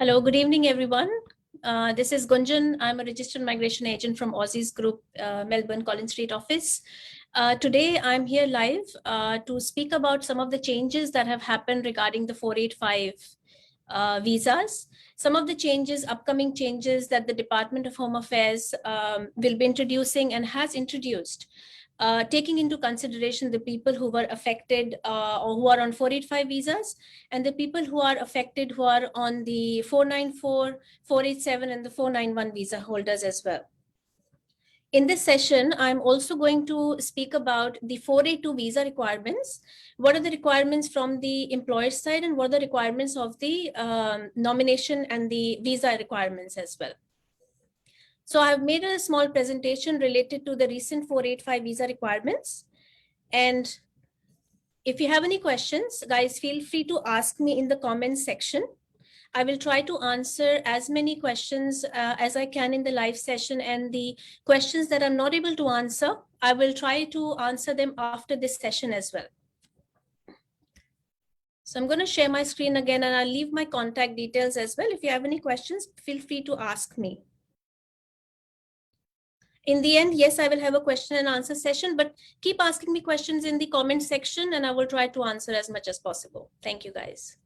Hello, good evening, everyone. This is Gunjan. I'm a registered migration agent from Aussie's Group, Melbourne, Collins Street office. Today, I'm here live to speak about some of the changes that have happened regarding the 485 visas. Some of the changes, upcoming changes that the Department of Home Affairs will be introducing and has introduced. Taking into consideration the people who were affected or who are on 485 visas and the people who are affected who are on the 494, 487 and the 491 visa holders as well. In this session, I'm also going to speak about the 482 visa requirements. What are the requirements from the employer side and what are the requirements of the nomination and the visa requirements as well. So I've made a small presentation related to the recent 485 visa requirements. And if you have any questions, guys, feel free to ask me in the comments section. I will try to answer as many questions as I can in the live session, and the questions that I'm not able to answer, I will try to answer them after this session as well. So I'm going to share my screen again and I'll leave my contact details as well. If you have any questions, feel free to ask me. In the end, yes, I will have a question and answer session, but keep asking me questions in the comment section and I will try to answer as much as possible. Thank you, guys.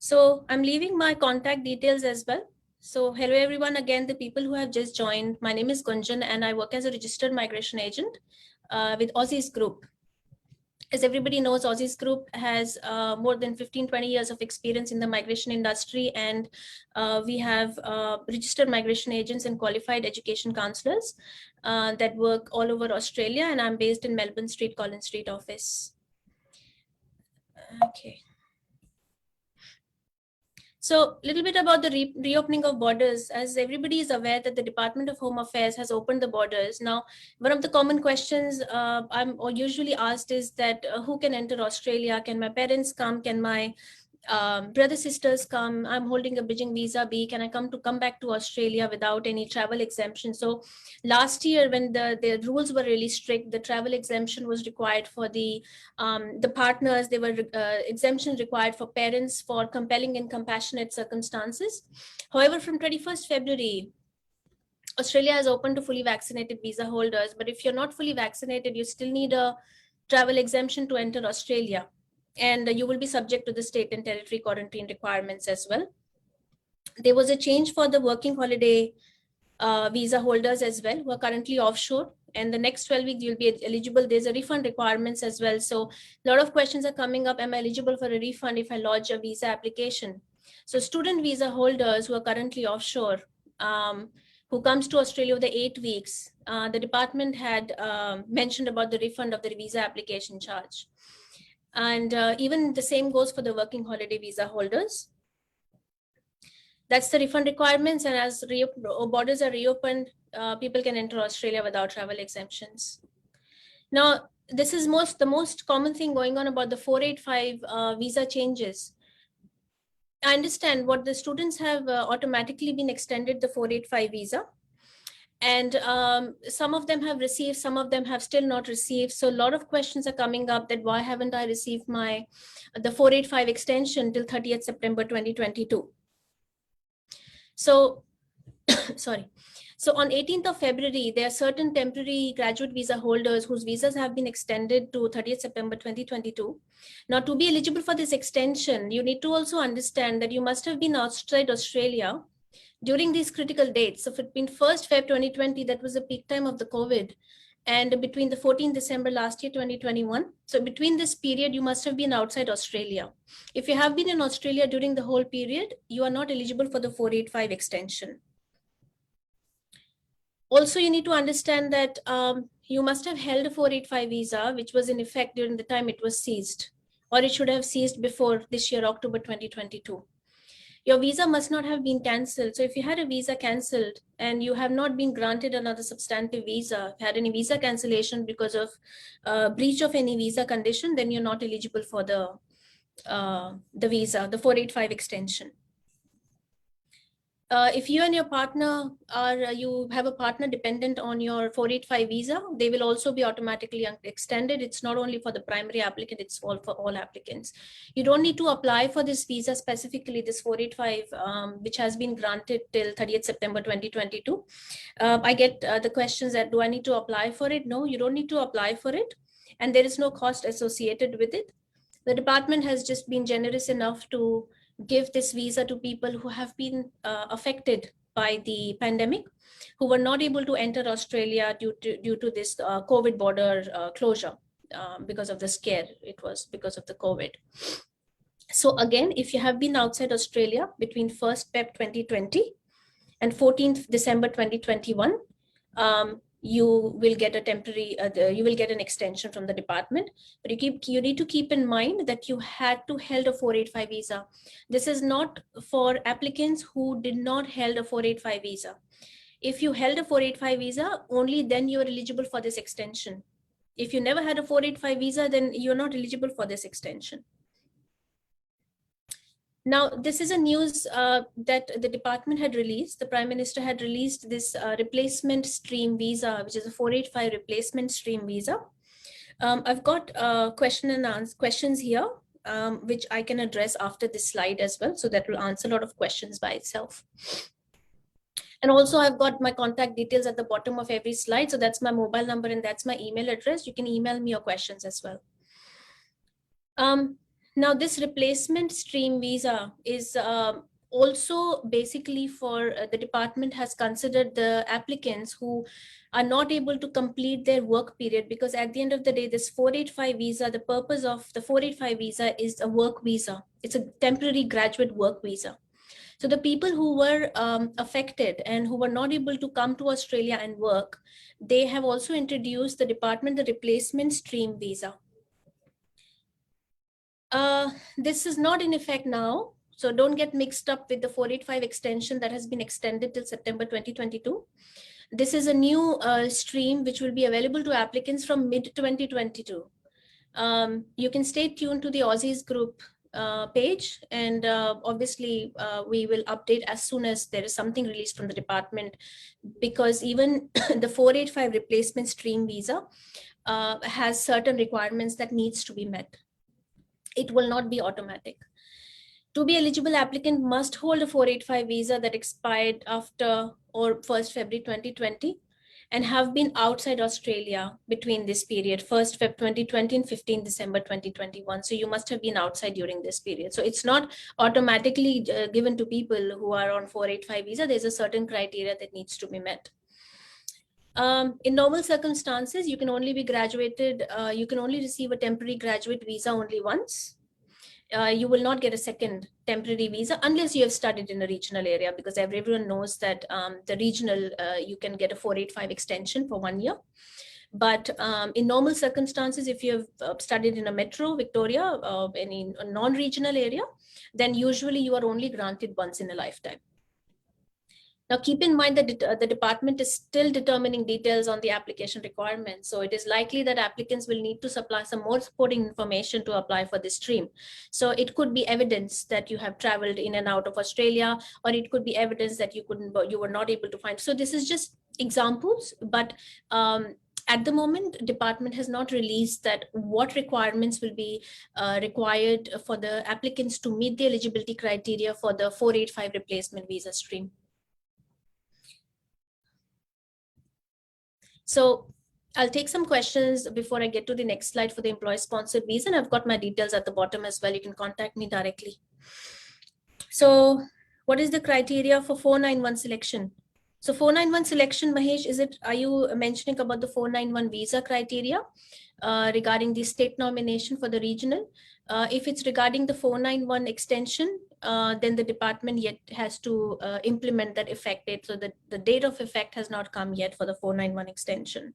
So I'm leaving my contact details as well. So hello, everyone. Again, the people who have just joined, my name is Gunjan and I work as a registered migration agent with Aussie's Group. As everybody knows, Aussie's Group has more than 15-20 years of experience in the migration industry, and we have registered migration agents and qualified education counselors that work all over Australia, and I'm based in Melbourne Street, Collins Street office. Okay. So a little bit about the reopening of borders. As everybody is aware that the Department of Home Affairs has opened the borders. Now, one of the common questions I'm usually asked is that who can enter Australia? Can my parents come? Can my brothers, sisters come? I'm holding a bridging visa B. Can I come back to Australia without any travel exemption? So last year when the rules were really strict, the travel exemption was required for the partners. There were exemptions required for parents for compelling and compassionate circumstances. However, from 21st February, Australia has opened to fully vaccinated visa holders, but if you're not fully vaccinated, you still need a travel exemption to enter Australia, and you will be subject to the state and territory quarantine requirements as well. There was a change for the working holiday visa holders as well who are currently offshore, and the next 12 weeks you'll be eligible. There's a refund requirements as well. So a lot of questions are coming up. Am I eligible for a refund if I lodge a visa application? So student visa holders who are currently offshore, who comes to Australia with the 8 weeks, the department had mentioned about the refund of the visa application charge. And even the same goes for the working holiday visa holders. That's the refund requirements. And as borders are reopened, people can enter Australia without travel exemptions. Now, this is the most common thing going on about the 485 visa changes. I understand what the students have automatically been extended the 485 visa. And some of them have received, some of them have still not received. So a lot of questions are coming up that why haven't I received the 485 extension till 30th September 2022? So, sorry. So on 18th of February, there are certain temporary graduate visa holders whose visas have been extended to 30th September 2022. Now, to be eligible for this extension, you need to also understand that you must have been outside Australia during these critical dates. So between 1st Feb 2020, that was the peak time of the COVID, and between the 14th December last year, 2021. So between this period, you must have been outside Australia. If you have been in Australia during the whole period, you are not eligible for the 485 extension. Also, you need to understand that you must have held a 485 visa, which was in effect during the time it was seized, or it should have ceased before this year, October 2022. Your visa must not have been cancelled. So if you had a visa cancelled and you have not been granted another substantive visa, had any visa cancellation because of breach of any visa condition, then you're not eligible for the visa, the 485 extension. If you and your partner are, you have a partner dependent on your 485 visa, they will also be automatically extended. It's not only for the primary applicant, it's all for all applicants. You don't need to apply for this visa specifically, this 485, which has been granted till 30th September 2022. I get the questions that, do I need to apply for it? No, you don't need to apply for it. And there is no cost associated with it. The department has just been generous enough to give this visa to people who have been affected by the pandemic, who were not able to enter Australia due to this COVID border closure because of the scare. It was because of the COVID. So again, if you have been outside Australia between 1st Feb 2020 and 14th December 2021, you will get a temporary, you will get an extension from the department, but you need to keep in mind that you had to held a 485 visa. This is not for applicants who did not held a 485 visa. If you held a 485 visa, only then you are eligible for this extension. If you never had a 485 visa, then you're not eligible for this extension. Now, this is a news that the department had released. The Prime Minister had released this replacement stream visa, which is a 485 replacement stream visa. I've got question and answer questions here, which I can address after this slide as well. So that will answer a lot of questions by itself. And also I've got my contact details at the bottom of every slide. So that's my mobile number and that's my email address. You can email me your questions as well. Now, this replacement stream visa is also basically for the department has considered the applicants who are not able to complete their work period, because at the end of the day, this 485 visa, the purpose of the 485 visa is a work visa. It's a temporary graduate work visa. So the people who were affected and who were not able to come to Australia and work, they have also introduced the department, the replacement stream visa. This is not in effect now, so don't get mixed up with the 485 extension that has been extended till September 2022. This is a new stream which will be available to applicants from mid-2022. You can stay tuned to the Aussies group page, and obviously we will update as soon as there is something released from the department, because even the 485 replacement stream visa has certain requirements that needs to be met. It will not be automatic. To be eligible, applicant must hold a 485 visa that expired after or 1st February 2020 and have been outside Australia between this period, 1st Feb 2020 and 15 December 2021. So you must have been outside during this period. So it's not automatically given to people who are on 485 visa. There's a certain criteria that needs to be met. In normal circumstances, you can only be graduated, you can only receive a temporary graduate visa only once. You will not get a second temporary visa unless you have studied in a regional area, because everyone knows that the regional, you can get a 485 extension for 1 year. But in normal circumstances, if you have studied in a metro, Victoria, any non-regional area, then usually you are only granted once in a lifetime. Now, keep in mind that the department is still determining details on the application requirements. So it is likely that applicants will need to supply some more supporting information to apply for this stream. So it could be evidence that you have traveled in and out of Australia, or it could be evidence that you were not able to find. So this is just examples, but at the moment, department has not released that what requirements will be required for the applicants to meet the eligibility criteria for the 485 replacement visa stream. So I'll take some questions before I get to the next slide for the employee-sponsored visa, and I've got my details at the bottom as well. You can contact me directly. So what is the criteria for 491 selection? So 491 selection, Mahesh, are you mentioning about the 491 visa criteria regarding the state nomination for the regional? If it's regarding the 491 extension, then the department yet has to implement that effect date. So the date of effect has not come yet for the 491 extension.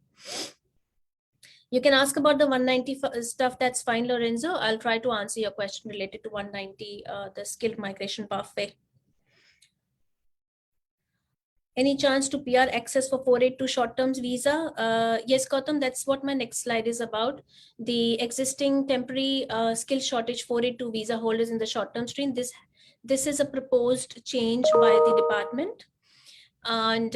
You can ask about the 190 stuff, that's fine, Lorenzo. I'll try to answer your question related to 190, the skilled migration pathway. Any chance to PR access for 482 short-term visa? Yes, Gautam, that's what my next slide is about. The existing temporary skill shortage 482 visa holders in the short-term stream. This is a proposed change by the department. And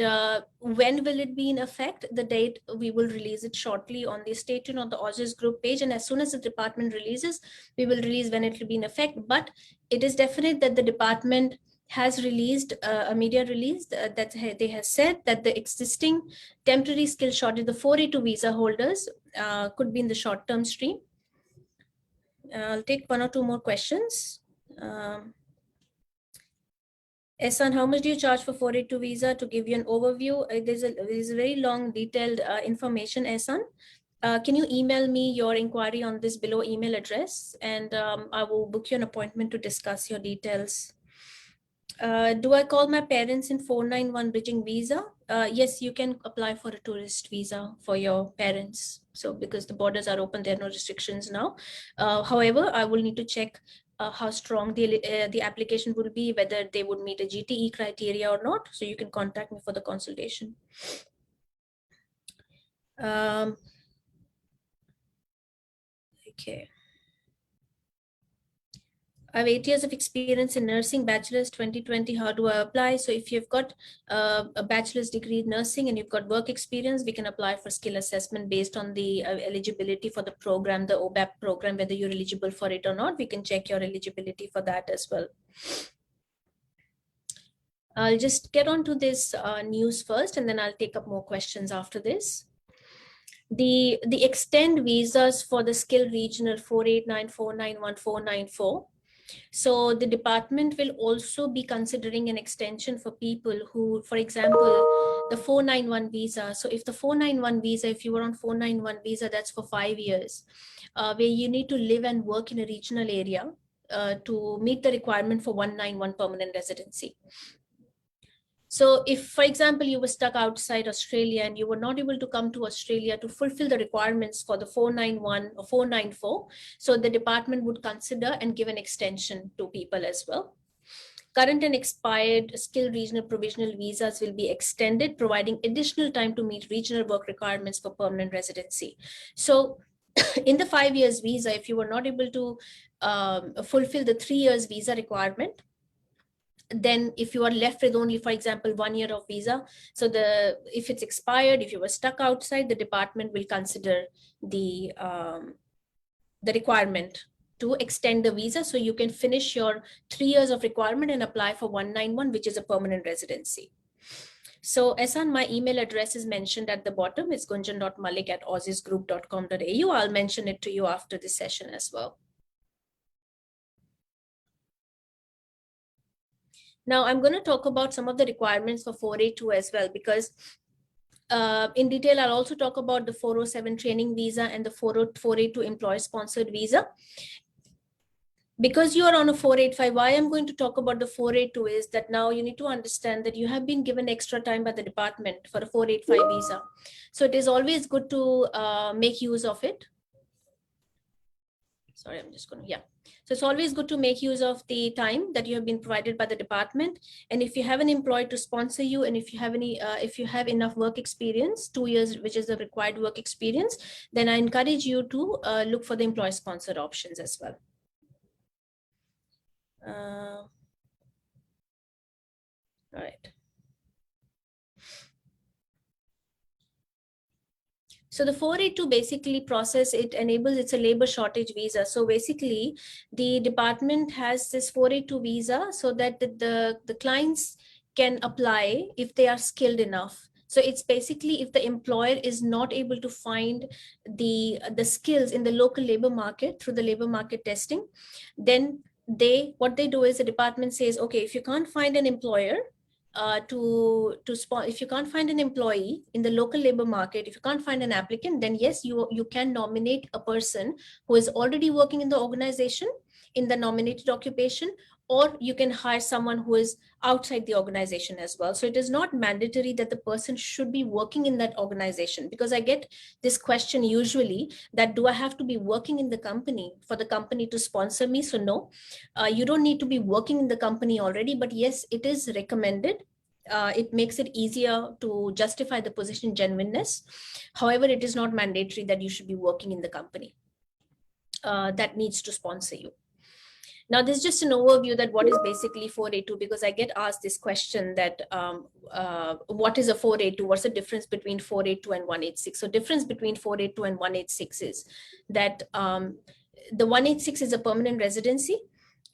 when will it be in effect? The date, we will release it shortly on the Stay Tuned on the Ausis group page. And as soon as the department releases, we will release when it will be in effect. But it is definite that the department has released a media release that they have said that the existing temporary skill shortage, the 482 visa holders could be in the short-term stream. I'll take one or two more questions. Ehsan, how much do you charge for 482 visa? To give you an overview, there's a very long detailed information, Ehsan. Can you email me your inquiry on this below email address, and I will book you an appointment to discuss your details. Do I call my parents in 491 bridging visa? Yes, you can apply for a tourist visa for your parents. So because the borders are open, there are no restrictions now. However, I will need to check how strong the application will be, whether they would meet a GTE criteria or not. So you can contact me for the consultation. Okay. I have 8 years of experience in nursing, bachelor's 2020. How do I apply? So if you've got a bachelor's degree in nursing and you've got work experience, we can apply for skill assessment based on the eligibility for the program, the OBAP program, whether you're eligible for it or not. We can check your eligibility for that as well. I'll just get on to this news first, and then I'll take up more questions after this. The extend visas for the skill regional 489491494. So the department will also be considering an extension for people who, for example, the 491 visa. So if the 491 visa, if you were on 491 visa, that's for 5 years, where you need to live and work in a regional area to meet the requirement for 191 permanent residency. So if, for example, you were stuck outside Australia and you were not able to come to Australia to fulfill the requirements for the 491 or 494, so the department would consider and give an extension to people as well. Current and expired skill regional provisional visas will be extended, providing additional time to meet regional work requirements for permanent residency. So in the 5 years visa, if you were not able to fulfill the 3 years visa requirement, then if you are left with only, for example, 1 year of visa, so if it's expired, if you were stuck outside, the department will consider the requirement to extend the visa, so you can finish your 3 years of requirement and apply for 191, which is a permanent residency. So Ehsan, my email address is mentioned at the bottom. It's gunjan.malik@ausisgroup.com.au. I'll mention it to you after this session as well. Now I'm going to talk about some of the requirements for 482 as well, because in detail, I'll also talk about the 407 training visa and the 482 employer sponsored visa. Because you are on a 485, why I'm going to talk about the 482 is that now you need to understand that you have been given extra time by the department for a 485 visa. So it is always good to make use of it. Sorry, I'm just going to, yeah. So it's always good to make use of the time that you have been provided by the department. And if you have an employee to sponsor you, and if you have enough work experience, 2 years, which is the required work experience, then I encourage you to look for the employer sponsored options as well. All right. So the 482 basically process, it enables, it's a labor shortage visa. So basically the department has this 482 visa so that the clients can apply if they are skilled enough. So it's basically if the employer is not able to find the skills in the local labor market through the labor market testing, then what they do is the department says, okay, if you can't find an employer, if you can't find an employee in the local labor market, if you can't find an applicant, then yes, you can nominate a person who is already working in the organization in the nominated occupation, or you can hire someone who is outside the organization as well. So it is not mandatory that the person should be working in that organization, because I get this question usually that do I have to be working in the company for the company to sponsor me? So no, you don't need to be working in the company already, but yes, it is recommended. It makes it easier to justify the position genuineness. However, it is not mandatory that you should be working in the company that needs to sponsor you. Now, this is just an overview that what is basically 482, because I get asked this question that what is a 482? What's the difference between 482 and 186? So difference between 482 and 186 is that the 186 is a permanent residency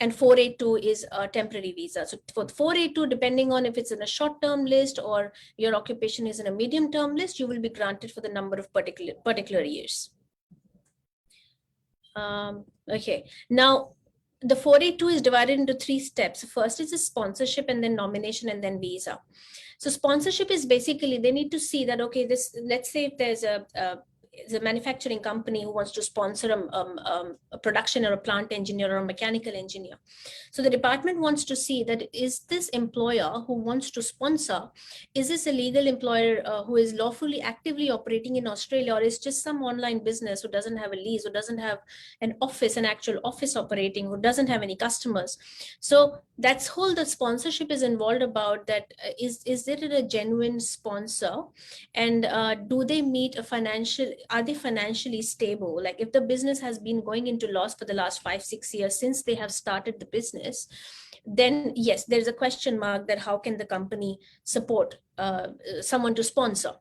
and 482 is a temporary visa. So for 482, depending on if it's in a short-term list or your occupation is in a medium-term list, you will be granted for the number of particular years. Okay, now the 482 is divided into 3 steps. First is a sponsorship, and then nomination, and then visa. So sponsorship is basically, they need to see that, okay, this, let's say if there's a manufacturing company who wants to sponsor a production or a plant engineer or a mechanical engineer. So the department wants to see that, is this employer who wants to sponsor, is this a legal employer who is lawfully actively operating in Australia, or is just some online business who doesn't have a lease, who doesn't have an office, an actual office operating, who doesn't have any customers. So that's whole the sponsorship is involved about that. Is it a genuine sponsor, and do they meet a financial, are they financially stable? Like if the business has been going into loss for the last 5-6 years since they have started the business, then yes, there's a question mark that how can the company support someone to sponsor.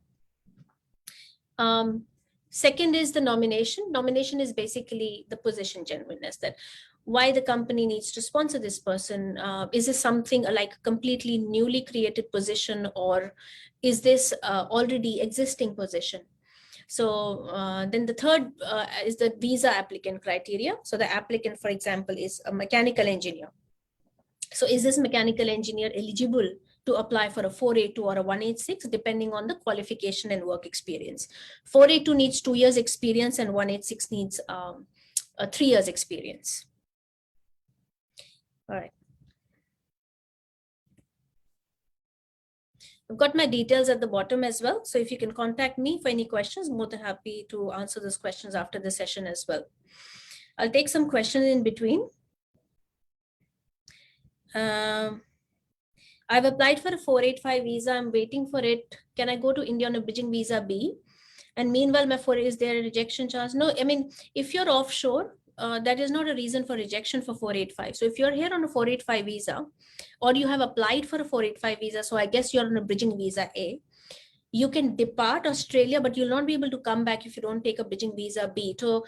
Second is the nomination. Nomination is basically the position genuineness, that why the company needs to sponsor this person. Is this something like a completely newly created position, or is this already existing position? So then the third is the visa applicant criteria. So the applicant, for example, is a mechanical engineer. So is this mechanical engineer eligible to apply for a 482 or a 186, depending on the qualification and work experience? 482 needs 2 years experience and 186 needs 3 years experience. All right. I've got my details at the bottom as well. So if you can contact me for any questions, I'm more than happy to answer those questions after the session as well. I'll take some questions in between. I've applied for a 485 visa. I'm waiting for it. Can I go to India on a bridging visa B? And meanwhile, my 4, is there a rejection charge? No, I mean, if you're offshore, that is not a reason for rejection for 485. So if you're here on a 485 visa, or you have applied for a 485 visa, so I guess you're on a bridging visa A, you can depart Australia, but you'll not be able to come back if you don't take a bridging visa B. So,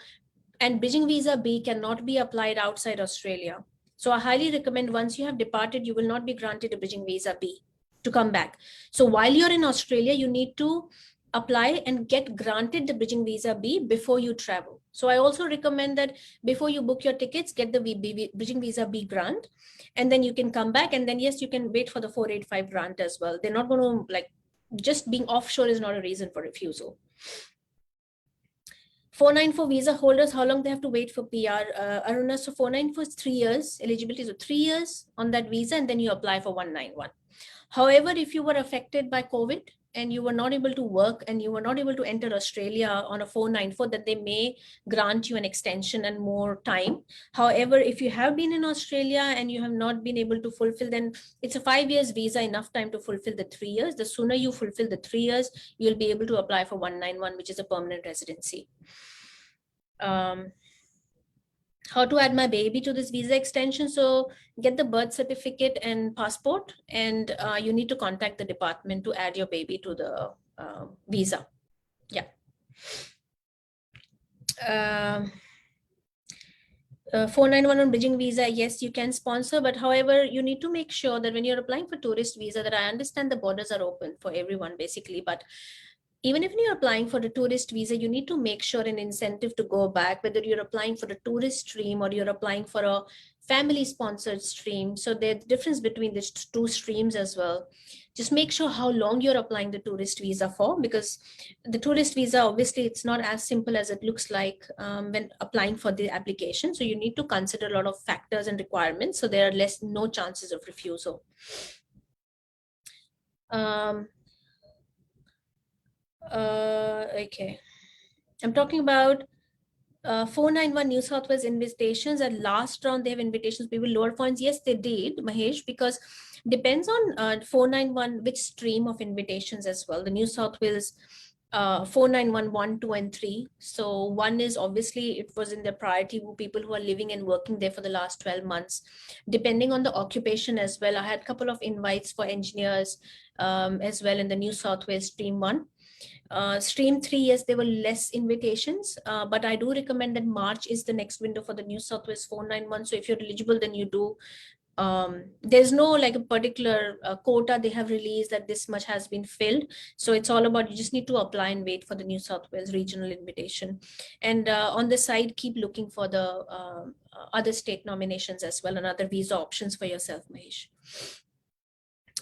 and bridging visa B cannot be applied outside Australia. So I highly recommend, once you have departed, you will not be granted a bridging visa B to come back. So while you're in Australia, you need to apply and get granted the bridging visa B before you travel. So I also recommend that before you book your tickets, get the bridging visa B grant, and then you can come back, and then yes, you can wait for the 485 grant as well. They're not going to, like, just being offshore is not a reason for refusal. 494 visa holders, how long they have to wait for PR? Aruna, so 494 is 3 years, eligibility is 3 years on that visa, and then you apply for 191. However, if you were affected by COVID and you were not able to work and you were not able to enter Australia on a 494, that they may grant you an extension and more time. However, if you have been in Australia and you have not been able to fulfill, then it's a 5 years visa, enough time to fulfill the 3 years. The sooner you fulfill the 3 years, you'll be able to apply for 191, which is a permanent residency. How to add my baby to this visa extension? So get the birth certificate and passport, and you need to contact the department to add your baby to the visa. Yeah. 491 on bridging visa, yes, you can sponsor, but however, you need to make sure that when you're applying for tourist visa, that I understand the borders are open for everyone basically, but even if you're applying for a tourist visa, you need to make sure an incentive to go back, whether you're applying for a tourist stream or you're applying for a family sponsored stream. So there's a difference between these 2 streams as well. Just make sure how long you're applying the tourist visa for, because the tourist visa, obviously it's not as simple as it looks like when applying for the application. So you need to consider a lot of factors and requirements. So there are no chances of refusal. Okay, I'm talking about 491 New South Wales invitations. At last round, they have invitations. People lower points. Yes, they did, Mahesh, because depends on 491 which stream of invitations as well. The New South Wales 491, 2, and 3. So one is obviously it was in the priority people who are living and working there for the last 12 months. Depending on the occupation as well, I had a couple of invites for engineers as well in the New South Wales Stream 1. Stream 3, yes, there were less invitations, but I do recommend that March is the next window for the New South Wales 491. So if you're eligible, then you do. There's no like a particular quota they have released that this much has been filled. So it's all about, you just need to apply and wait for the New South Wales regional invitation. And on the side, keep looking for the other state nominations as well and other visa options for yourself, Mahesh.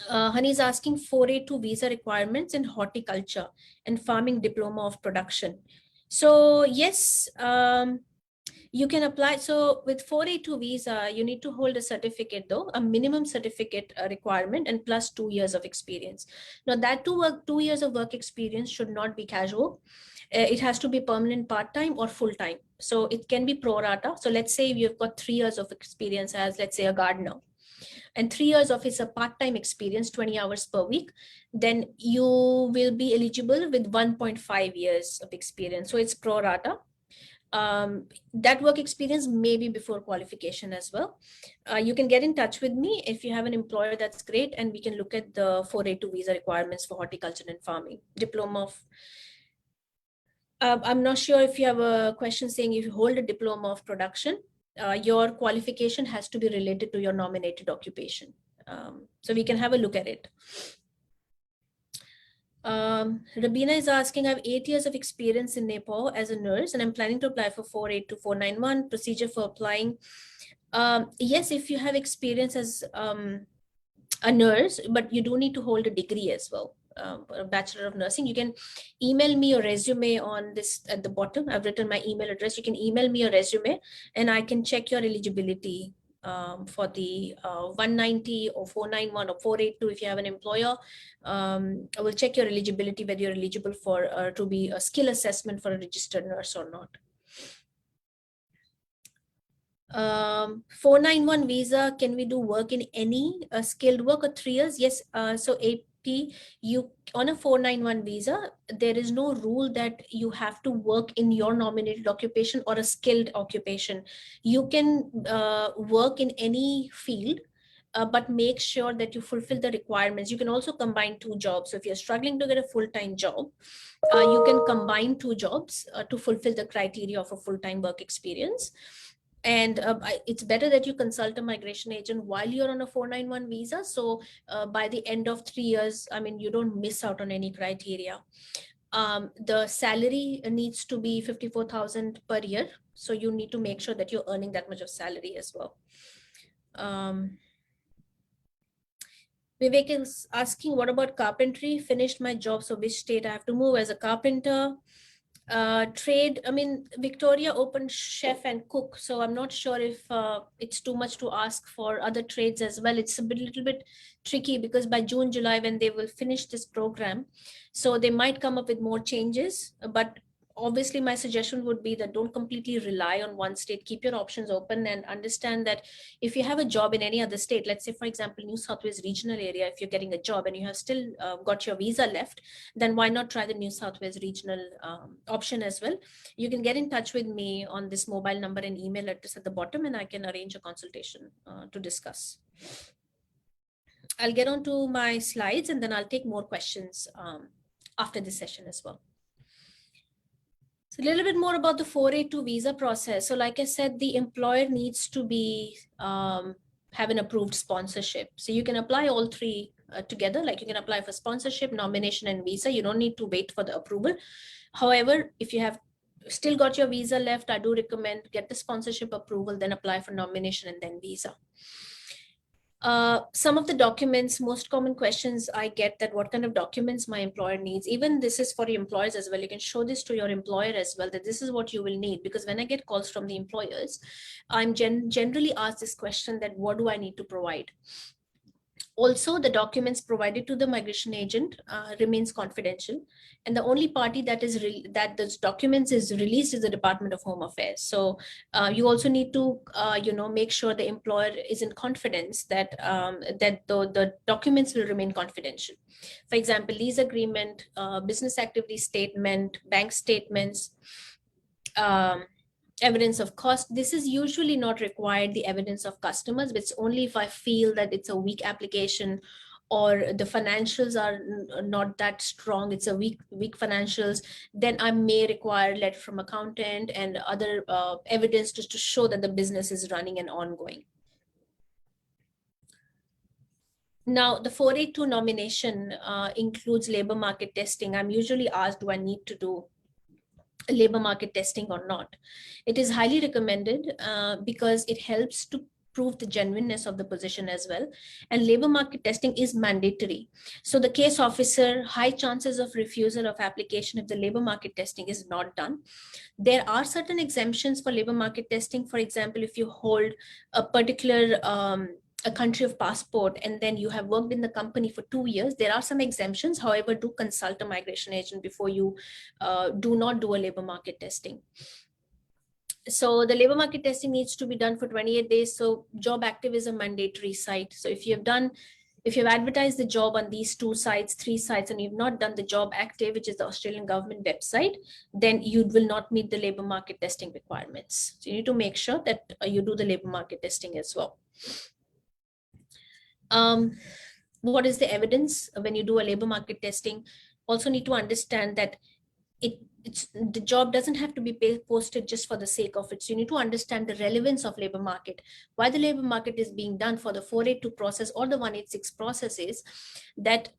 Honey's asking 482 visa requirements in horticulture and farming diploma of production. So yes, you can apply. So with 482 visa, you need to hold a certificate though, a minimum certificate requirement and plus 2 years of experience. Now that 2 years of work experience should not be casual. It has to be permanent part-time or full-time. So it can be pro rata. So let's say you've got 3 years of experience as, let's say, a gardener, and 3 years of his a part-time experience, 20 hours per week, then you will be eligible with 1.5 years of experience. So it's pro rata. That work experience may be before qualification as well. You can get in touch with me if you have an employer, that's great, and we can look at the 482 visa requirements for horticulture and farming diploma of. I'm not sure if you have a question saying if you hold a diploma of production, your qualification has to be related to your nominated occupation. So we can have a look at it. Rabina is asking, I have 8 years of experience in Nepal as a nurse, and I'm planning to apply for 482 491. Procedure for applying. Yes, if you have experience as a nurse, but you do need to hold a degree as well. A Bachelor of Nursing. You can email me your resume on this at the bottom. I've written my email address. You can email me your resume and I can check your eligibility for the 190 or 491 or 482 if you have an employer. I will check your eligibility, whether you're eligible for to be a skill assessment for a registered nurse or not. 491 visa, can we do work in any skilled work or 3 years? Yes. So AP, you on a 491 visa, there is no rule that you have to work in your nominated occupation or a skilled occupation. You can work in any field, but make sure that you fulfill the requirements. You can also combine 2 jobs. So if you're struggling to get a full-time job, you can combine 2 jobs to fulfill the criteria of a full-time work experience. And it's better that you consult a migration agent while you're on a 491 visa. So by the end of 3 years, I mean, you don't miss out on any criteria. The salary needs to be 54,000 per year. So you need to make sure that you're earning that much of salary as well. Vivek is asking, what about carpentry? Finished my job, so which state I have to move as a carpenter? Trade, I mean, Victoria opened chef and cook, so I'm not sure if it's too much to ask for other trades as well. It's a little bit tricky because by June, July, when they will finish this program, so they might come up with more changes. But obviously my suggestion would be that don't completely rely on one state. Keep your options open and understand that if you have a job in any other state, let's say for example New South Wales regional area, if you're getting a job and you have still got your visa left, then why not try the New South Wales regional option as well. You can get in touch with me on this mobile number and email address at the bottom, and I can arrange a consultation to discuss. I'll get on to my slides and then I'll take more questions after this session as well. So a little bit more about the 482 visa process. So like I said, the employer needs to be have an approved sponsorship. So you can apply all 3 together. Like you can apply for sponsorship, nomination, and visa. You don't need to wait for the approval. However, if you have still got your visa left, I do recommend get the sponsorship approval, then apply for nomination and then visa. Some of the documents, most common questions I get that what kind of documents my employer needs. Even this is for employers as well. You can show this to your employer as well, that this is what you will need. Because when I get calls from the employers, I'm generally asked this question that what do I need to provide? Also, the documents provided to the migration agent remains confidential, and the only party that is that those documents is released is the Department of Home Affairs. So you also need to make sure the employer is in confidence that the documents will remain confidential. For example, lease agreement, business activity statement, bank statements, um, evidence of cost. This is usually not required, the evidence of customers, but it's only if I feel that it's a weak application or the financials are not that strong, it's a weak financials, then I may require letter from accountant and other evidence just to show that the business is running and ongoing. Now, the 482 nomination includes labor market testing. I'm usually asked, do I need to do labor market testing or not? It is highly recommended because it helps to prove the genuineness of the position as well. And labor market testing is mandatory. So the case officer, high chances of refusal of application if the labor market testing is not done. There are certain exemptions for labor market testing. For example, if you hold a particular a country of passport and then you have worked in the company for 2 years, there are some exemptions. However, do consult a migration agent before you do not do a labor market testing. So the labor market testing needs to be done for 28 days. So Job Active is a mandatory site. So if you've advertised the job on these 2 sites, 3 sites, and you've not done the Job Active, which is the Australian government website, then you will not meet the labor market testing requirements. So you need to make sure that you do the labor market testing as well. What is the evidence when you do a labor market testing? Also need to understand that the job doesn't have to be posted just for the sake of it. So you need to understand the relevance of labor market, why the labor market is being done for the 482 process or the 186 process is that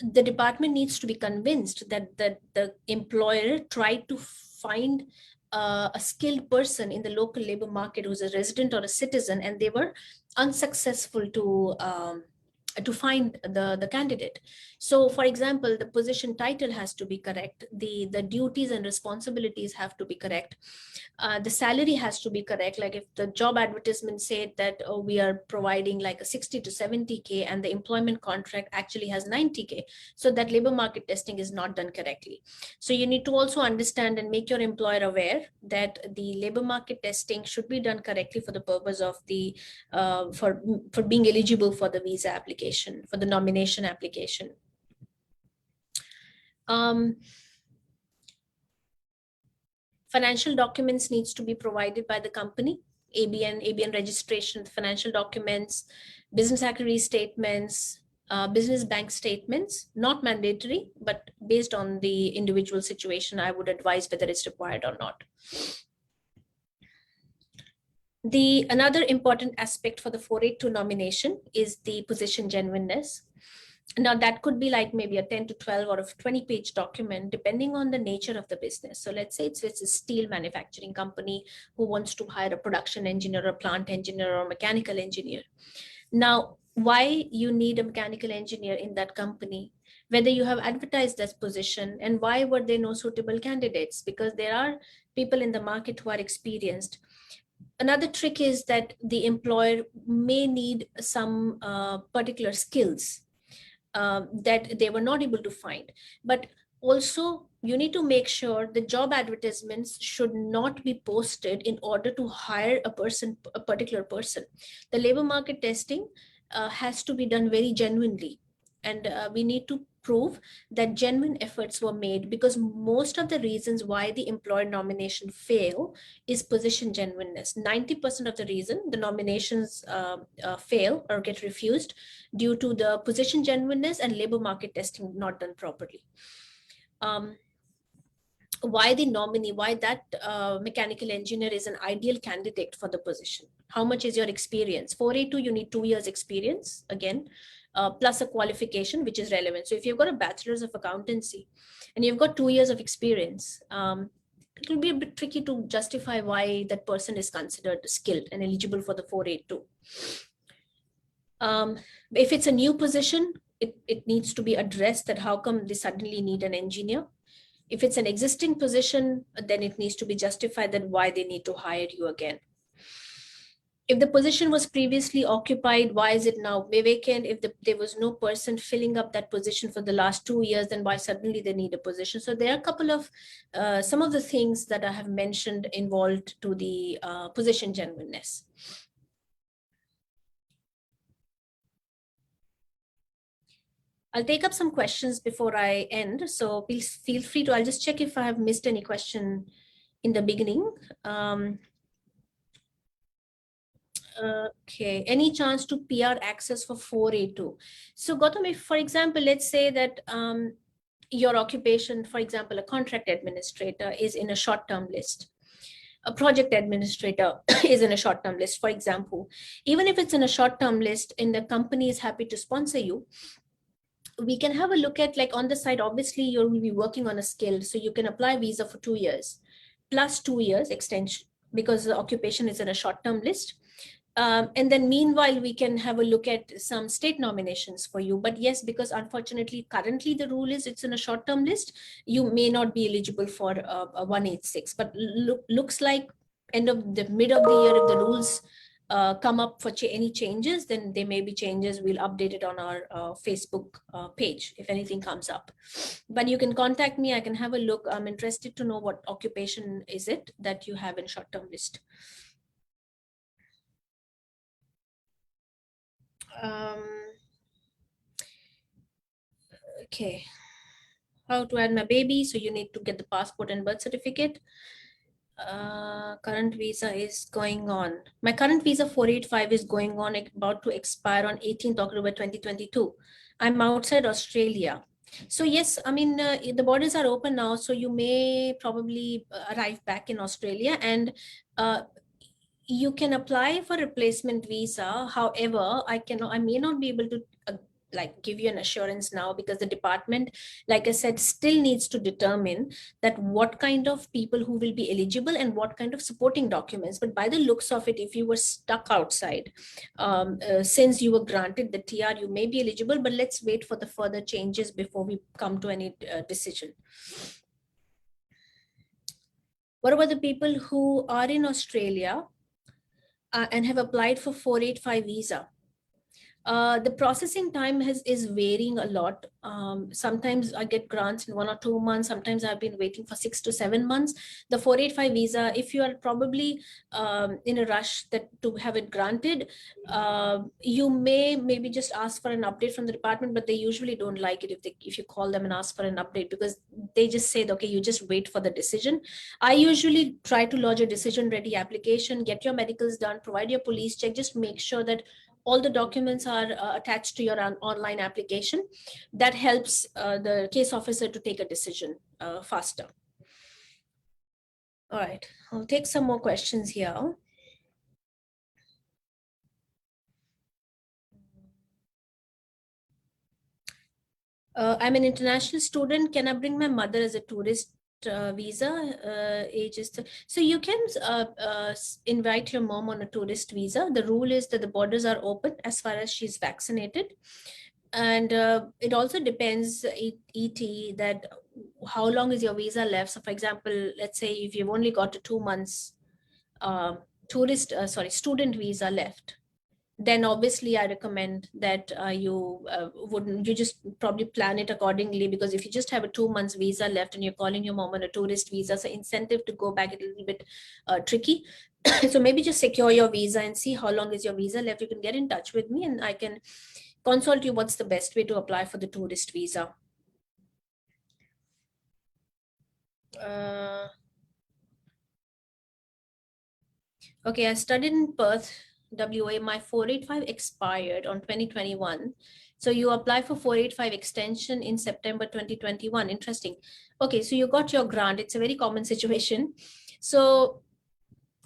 the department needs to be convinced that the employer tried to find a skilled person in the local labor market who's a resident or a citizen, and they were unsuccessful to find the candidate. So for example, the position title has to be correct, the duties and responsibilities have to be correct, the salary has to be correct. Like if the job advertisement said that we are providing like a 60 to 70K and the employment contract actually has 90K, so that labor market testing is not done correctly. So you need to also understand and make your employer aware that the labor market testing should be done correctly for the purpose of the for being eligible for the visa application, for the nomination application. Financial documents needs to be provided by the company, ABN registration, financial documents, business activity statements, business bank statements, not mandatory, but based on the individual situation, I would advise whether it's required or not. Another important aspect for the 482 nomination is the position genuineness. Now that could be like maybe a 10 to 12 or a 20-page document, depending on the nature of the business. So let's say it's a steel manufacturing company who wants to hire a production engineer, a plant engineer, or a mechanical engineer. Now, why you need a mechanical engineer in that company, whether you have advertised that position, and why were there no suitable candidates? Because there are people in the market who are experienced. Another trick is that the employer may need some particular skills that they were not able to find. But also, you need to make sure the job advertisements should not be posted in order to hire a particular person. The labor market testing has to be done very genuinely. And we need to prove that genuine efforts were made, because most of the reasons why the employer nomination fail is position genuineness. 90% of the reason the nominations fail or get refused due to the position genuineness and labor market testing not done properly. Why the nominee, why that mechanical engineer is an ideal candidate for the position? How much is your experience? 482, you need 2 years experience, again, plus a qualification which is relevant. So if you've got a bachelor's of accountancy and you've got 2 years of experience, it will be a bit tricky to justify why that person is considered skilled and eligible for the 482. If it's a new position, it needs to be addressed that how come they suddenly need an engineer. If it's an existing position, then it needs to be justified that why they need to hire you again. if the position was previously occupied, why is it now vacant? If there was no person filling up that position for the last 2 years, then why suddenly they need a position? So there are a couple of some of the things that I have mentioned involved to the position genuineness. I'll take up some questions before I end. So please feel free to, I'll just check if I have missed any question in the beginning. Okay, any chance to PR access for 482? So Gautam, if for example, let's say that your occupation, for example, a contract administrator is in a short-term list, a project administrator is in a short-term list, for example, even if it's in a short-term list and the company is happy to sponsor you, we can have a look at, like, on the side, obviously you will be working on a skill, so you can apply visa for 2 years plus 2 years extension because the occupation is in a short-term list. And then meanwhile, we can have a look at some state nominations for you. But yes, because unfortunately, currently the rule is it's in a short-term list, you may not be eligible for a 186. But looks like mid of the year, if the rules come up for any changes, then there may be changes. We'll update it on our Facebook page if anything comes up. But you can contact me. I can have a look. I'm interested to know what occupation is it that you have in short-term list. Okay, how to add my baby? So you need to get the passport and birth certificate. Current visa is going on. My current visa 485 is going on, about to expire on 18th October 2022. I'm outside Australia. So yes, I mean, the borders are open now, so you may probably arrive back in Australia, and you can apply for replacement visa. However, I may not be able to like give you an assurance now, because the department, like I said, still needs to determine that what kind of people who will be eligible and what kind of supporting documents. But by the looks of it, if you were stuck outside, since you were granted the TR, you may be eligible, but let's wait for the further changes before we come to any decision. What about the people who are in Australia and have applied for 485 visa? The processing time is varying a lot. Sometimes I get grants in 1 or 2 months. Sometimes I've been waiting for 6 to 7 months. The 485 visa, if you are probably in a rush to have it granted, you may maybe just ask for an update from the department, but they usually don't like it if you call them and ask for an update, because they just say, okay, you just wait for the decision. I usually try to lodge a decision ready application, get your medicals done, provide your police check, just make sure that all the documents are attached to your online application. That helps the case officer to take a decision faster. All right, I'll take some more questions here. I'm an international student. Can I bring my mother as a tourist visa? Age is so you can invite your mom on a tourist visa. The rule is that the borders are open as far as she's vaccinated, and it also depends, ET, that how long is your visa left. So for example, let's say if you've only got a 2 months student visa left, then obviously I recommend that you just probably plan it accordingly, because if you just have a 2 months visa left and you're calling your mom on a tourist visa, so incentive to go back is a little bit tricky. So maybe just secure your visa and see how long is your visa left. You can get in touch with me and I can consult you what's the best way to apply for the tourist visa. Okay, I studied in Perth, WA. My 485 expired on 2021. So you apply for 485 extension in September 2021. Interesting. Okay, so you got your grant. It's a very common situation. So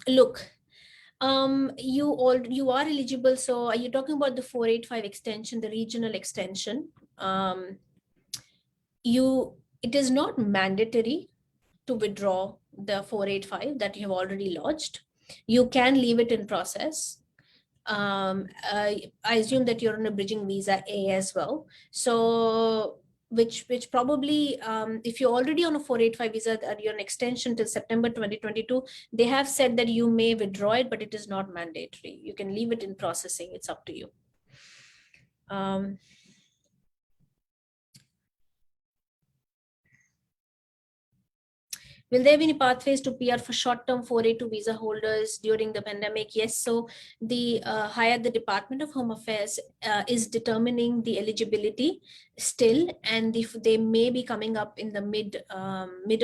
look, you are eligible. So are you talking about the 485 extension, the regional extension? It is not mandatory to withdraw the 485 that you have already lodged. You can leave it in process. I assume that you're on a bridging visa A as well. So which probably, if you're already on a 485 visa and you're on extension till September 2022, they have said that you may withdraw it, but it is not mandatory. You can leave it in processing. It's up to you. Will there be any pathways to PR for short-term 482 visa holders during the pandemic? Yes. So the higher the Department of Home Affairs is determining the eligibility still, and if they may be coming up in the mid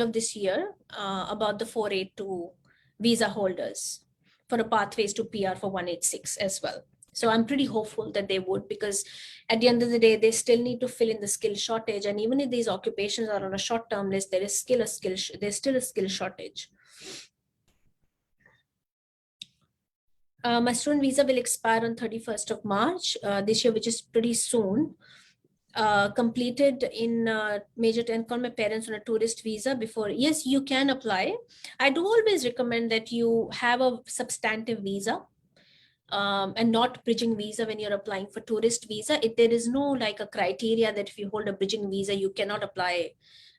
of this year about the 482 visa holders for a pathways to PR for 186 as well. So I'm pretty hopeful that they would, because at the end of the day, they still need to fill in the skill shortage. And even if these occupations are on a short-term list, there's still a skill shortage. My student visa will expire on 31st of March this year, which is pretty soon. Completed in Major 10, call my parents on a tourist visa before. Yes, you can apply. I do always recommend that you have a substantive visa. And not bridging visa when you're applying for tourist visa. There is no like a criteria that if you hold a bridging visa, you cannot apply,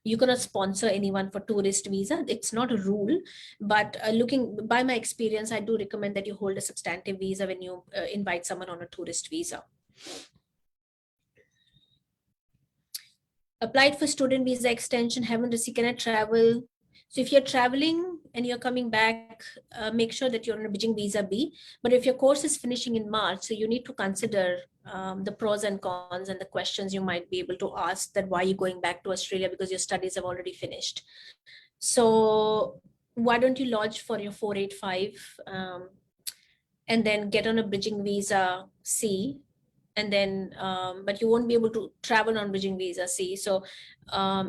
you cannot sponsor anyone for tourist visa. It's not a rule, but looking by my experience, I do recommend that you hold a substantive visa when you invite someone on a tourist visa. Applied for student visa extension, haven't received, can I travel? So if you're traveling and you're coming back, make sure that you're on a bridging visa B. But if your course is finishing in March, so you need to consider the pros and cons and the questions you might be able to ask, that why you're going back to Australia because your studies have already finished. So why don't you lodge for your 485 and then get on a bridging visa C, and then but you won't be able to travel on bridging visa C. So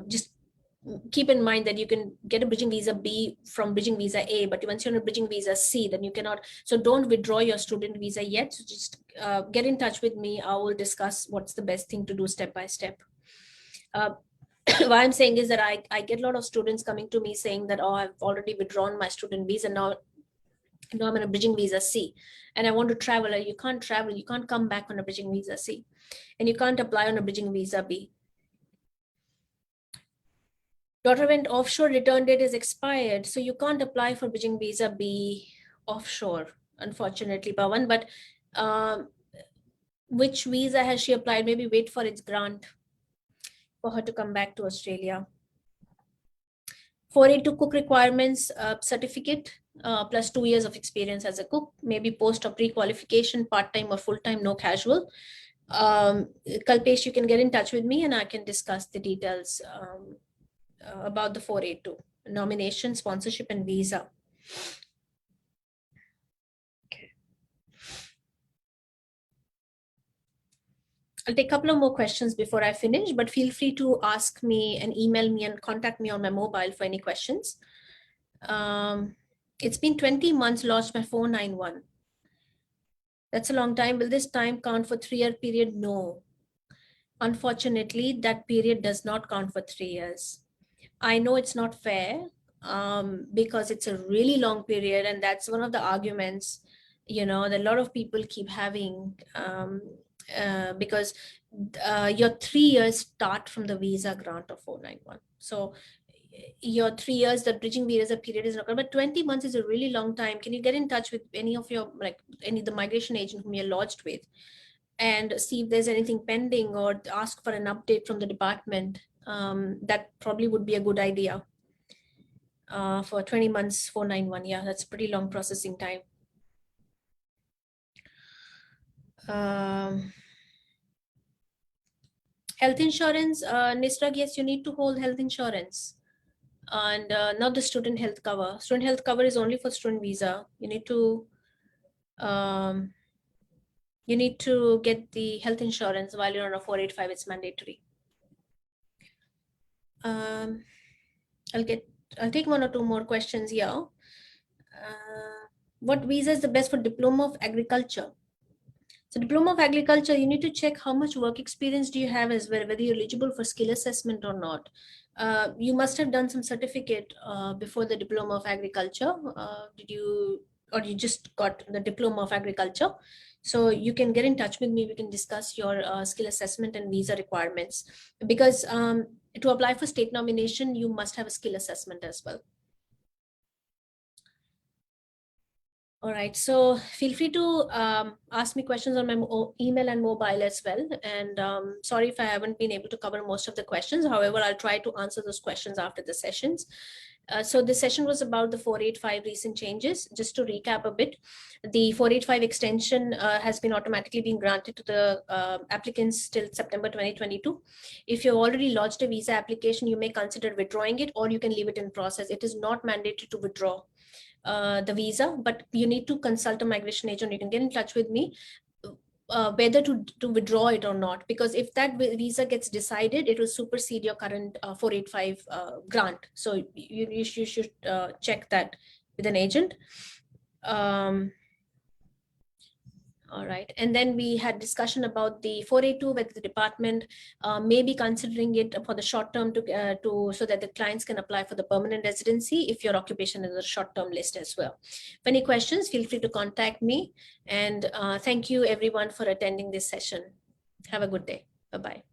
just keep in mind that you can get a bridging visa B from bridging visa A, but once you're on a bridging visa C, then you cannot. So don't withdraw your student visa yet. So just get in touch with me. I will discuss what's the best thing to do step by step. What I'm saying is that I get a lot of students coming to me saying that, oh, I've already withdrawn my student visa. Now I'm on a bridging visa C and I want to travel. You can't travel. You can't come back on a bridging visa C, and you can't apply on a bridging visa B. Daughter went offshore, return date is expired. So you can't apply for bridging visa B offshore, unfortunately, Pawan. But which visa has she applied? Maybe wait for its grant for her to come back to Australia. 482 cook requirements certificate plus 2 years of experience as a cook, maybe post or pre-qualification, part-time or full-time, no casual. Kalpesh, you can get in touch with me and I can discuss the details about the 482 nomination, sponsorship, and visa. Okay. I'll take a couple of more questions before I finish, but feel free to ask me and email me and contact me on my mobile for any questions. It's been 20 months, lost my 491. That's a long time. Will this time count for 3-year period? No. Unfortunately, that period does not count for 3 years. I know it's not fair because it's a really long period, and that's one of the arguments, that a lot of people keep having because your 3 years start from the visa grant of 491. So your 3 years, the bridging visa period is not good, but 20 months is a really long time. Can you get in touch with any of your, any of the migration agent whom you're lodged with, and see if there's anything pending, or ask for an update from the department? That probably would be a good idea. For 20 months, 491, yeah, that's pretty long processing time. Health insurance, Nisrag, yes, you need to hold health insurance, and not the student health cover. Student health cover is only for student visa. You need to get the health insurance while you're on a 485. It's mandatory. I'll take 1 or 2 more questions here. What visa is the best for diploma of agriculture? So diploma of agriculture, you need to check how much work experience do you have as well, whether you're eligible for skill assessment or not. You must have done some certificate before the diploma of agriculture. Did you or you just got the diploma of agriculture. So you can get in touch with me. We can discuss your skill assessment and visa requirements, because to apply for state nomination, you must have a skill assessment as well. All right, so feel free to ask me questions on my email and mobile as well. And sorry if I haven't been able to cover most of the questions. However, I'll try to answer those questions after the sessions. So this session was about the 485 recent changes. Just to recap a bit, the 485 extension has been automatically being granted to the applicants till September 2022. If you've already lodged a visa application, you may consider withdrawing it, or you can leave it in process. It is not mandated to withdraw the visa, but you need to consult a migration agent. You can get in touch with me whether to withdraw it or not, because if that visa gets decided, it will supersede your current 485 grant. So you should check that with an agent. All right, and then we had discussion about the 482, whether the department may be considering it for the short term to so that the clients can apply for the permanent residency if your occupation is a short term list as well. If any questions, feel free to contact me. And thank you everyone for attending this session. Have a good day. Bye-bye.